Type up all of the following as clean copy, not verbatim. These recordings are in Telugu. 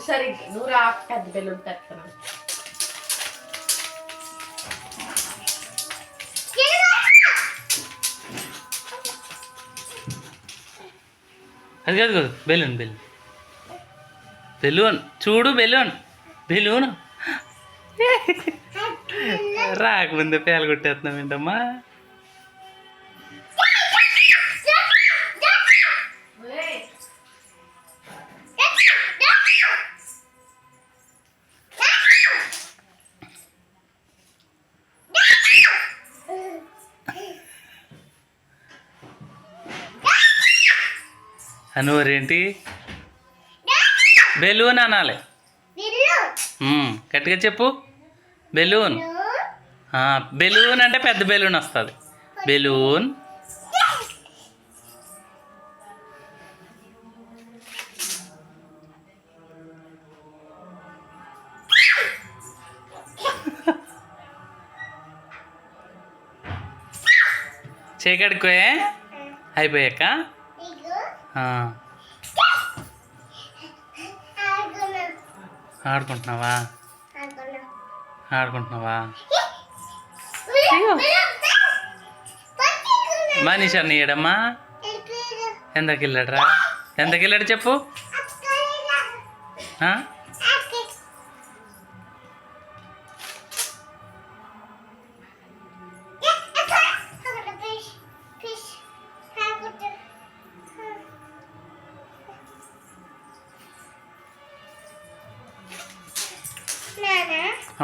సరే నువ్వు రా పెద్ద బెల్లం తెస్తాను. అది కాదు కాదు బెలూన్ బెలూన్ బెలూన్ చూడు బెలూన్ బెలూన్ రాకముందే పేలు కొట్టేస్తున్నాం ఏంటమ్మా. అనువరేంటి బెలూన్ అనాలి. గట్టిగా చెప్పు బెలూన్. బెలూన్ అంటే పెద్ద బెలూన్ వస్తుంది. బెలూన్ చేయకడుకోయే అయిపోయాక ఆడుకుంటున్నావా ఆడుకుంటున్నావా మనీష్ అన్నయ్యడమ్మా ఎంతకి వెళ్ళాడరా ఎంతకి వెళ్ళాడు చెప్పు.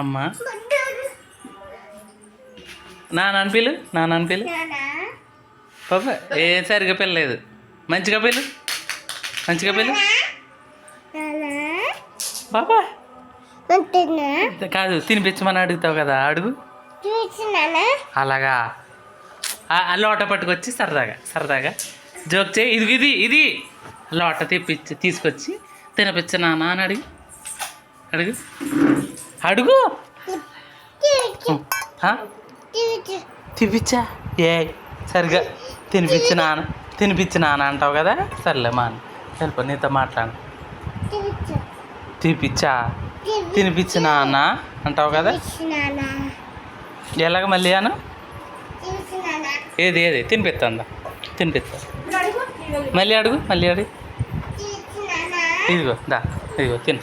అమ్మా నాన్న పిలు నాన్న పిలు పాప ఏ సరిగా పిల్లలేదు. మంచిగా పిలు మంచిగా పిలు పాపా కాదు తినిపించమని అడుగుతావు కదా అడుగు. అలాగా లోట పట్టుకొచ్చి సరదాగా సరదాగా జోక్ చేయి. ఇది ఇది లోట తీసుకొచ్చి తినిపించ నాన్న అని అడుగు అడుగు అడుగు. తినిపించా ఏ సరిగా తినిపించి నాన్న అంటావు కదా. సర్లే మా వెళ్ళిపో నీతో మాట్లాడు. తినిపించి నాన్న అంటావు కదా. ఎలాగ మళ్ళీ అను ఏది ఏది తినిపిస్తా మళ్ళీ అడుగు మళ్ళీ అడుగు. ఇదిగో దా ఇదిగో తిను.